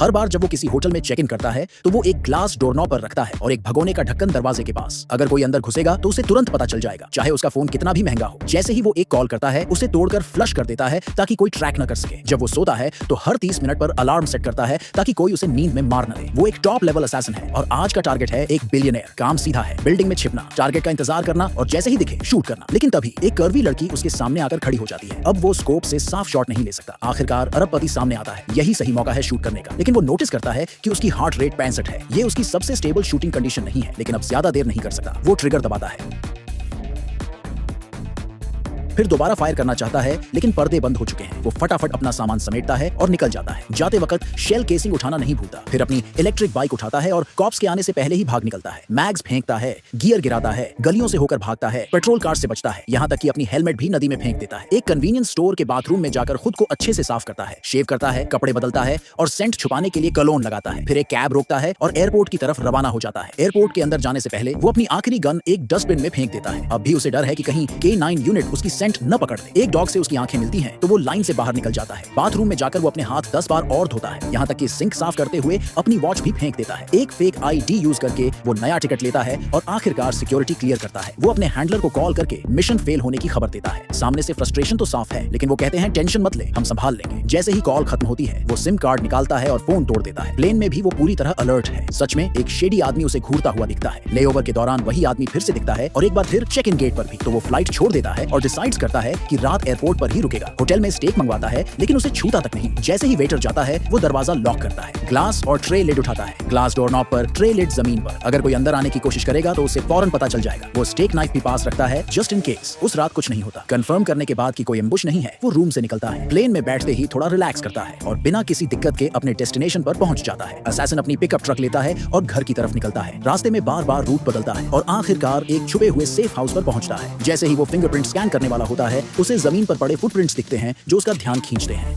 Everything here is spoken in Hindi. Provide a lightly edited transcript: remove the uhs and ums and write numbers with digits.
हर बार जब वो किसी होटल में चेक इन करता है तो वो एक ग्लास डोरनॉब पर रखता है और एक भगोने का ढक्कन दरवाजे के पास। अगर कोई अंदर घुसेगा तो उसे तुरंत पता चल जाएगा, चाहे उसका फोन कितना भी महंगा हो। जैसे ही वो एक कॉल करता है उसे तोड़कर फ्लश कर देता है ताकि कोई ट्रैक न कर सके। जब वो सोता है तो हर 30 मिनट पर अलार्म सेट करता है ताकि कोई उसे नींद में मार न दे। वो एक टॉप लेवल असैसिन है और आज का टारगेट है एक बिलियनेयर। काम सीधा है, बिल्डिंग में छिपना, टारगेट का इंतजार करना और जैसे ही दिखे शूट करना। लेकिन तभी एक कर्वी लड़की उसके सामने आकर खड़ी हो जाती है। अब वो स्कोप से साफ शॉट नहीं ले सकता। आखिरकार अरबपति सामने आता है। यही सही मौका है शूट करने का। लेकिन वो नोटिस करता है कि उसकी हार्ट रेट 65 है। ये उसकी सबसे स्टेबल शूटिंग कंडीशन नहीं है, लेकिन अब ज्यादा देर नहीं कर सकता। वो ट्रिगर दबाता है, फिर दोबारा फायर करना चाहता है लेकिन पर्दे बंद हो चुके हैं। वो फटाफट अपना सामान समेटता है और निकल जाता है। जाते वक्त शेल केसिंग उठाना नहीं भूलता। फिर अपनी इलेक्ट्रिक बाइक उठाता है और कॉप्स के आने से पहले ही भाग निकलता है। मैग्स फेंकता है, गियर गिराता है, गलियों से होकर भागता है, पेट्रोल कार से बचता है, यहाँ तक कि अपनी हेलमेट भी नदी में फेंक देता है। एक कन्वीनियंस स्टोर के बाथरूम में जाकर खुद को अच्छे से साफ करता है, शेव करता है, कपड़े बदलता है और सेंट छुपाने के लिए कलोन लगाता है। फिर एक कैब रोकता है और एयरपोर्ट की तरफ रवाना हो जाता है। एयरपोर्ट के अंदर जाने से पहले वो अपनी आखिरी गन एक डस्टबिन में फेंक देता है। अब भी उसे डर है कि कहीं K9 यूनिट उसकी सेंट न पकड़ ले। एक डॉग से उसकी आंखें मिलती हैं तो वो लाइन से बाहर निकल जाता है। बाथरूम में जाकर वो अपने हाथ 10 बार और धोता है, यहाँ तक कि सिंक साफ करते हुए अपनी वॉच भी फेंक देता है। एक फेक ID यूज करके वो नया टिकट लेता है और आखिरकार सिक्योरिटी क्लियर करता है। वो अपने हैंडलर को कॉल करके मिशन फेल होने की खबर देता है। सामने से फ्रस्ट्रेशन तो साफ है, लेकिन वो कहते हैं टेंशन मत ले, हम संभाल लेंगे। जैसे ही कॉल खत्म होती है वो सिम कार्ड निकालता है और फोन तोड़ देता है। प्लेन में भी वो पूरी तरह अलर्ट है। सच में एक शेडी आदमी उसे घूरता हुआ दिखता है। लेओवर के दौरान वही आदमी फिर से दिखता है और एक बार फिर चेक इन गेट पर भी। तो वो फ्लाइट छोड़ देता है और डिसाइड्स करता है कि रात एयरपोर्ट पर ही रुकेगा। होटल में स्टेक मंगवाता है लेकिन उसे छूता तक नहीं। जैसे ही वेटर जाता है वो दरवाजा लॉक करता है। ग्लास और ट्रे लिड उठाता है। ग्लास डोरनॉब पर, ट्रे लिड जमीन पर। अगर कोई अंदर आने की कोशिश करेगा तो उसे फौरन पता चल जाएगा। वो स्टेक नाइफ भी पास रखता है जस्ट इन केस। उस रात कुछ नहीं होता। कंफर्म करने के बाद कि कोई एम्बुश नहीं है, वो रूम से निकलता है। प्लेन में बैठते ही थोड़ा रिलैक्स करता है और बिना किसी दिक्कत के अपने डेस्टिनेशन पर पहुंच जाता है। असैसिन अपनी पिकअप ट्रक लेता है और घर की तरफ निकलता है। रास्ते में बार बार रूट बदलता है और आखिरकार एक छुपे हुए सेफ हाउस पर पहुंचता है। जैसे ही वो फिंगरप्रिंट स्कैन करने वाला होता है उसे जमीन पर पड़े फुटप्रिंट्स दिखते हैं जो उसका ध्यान खींचते हैं।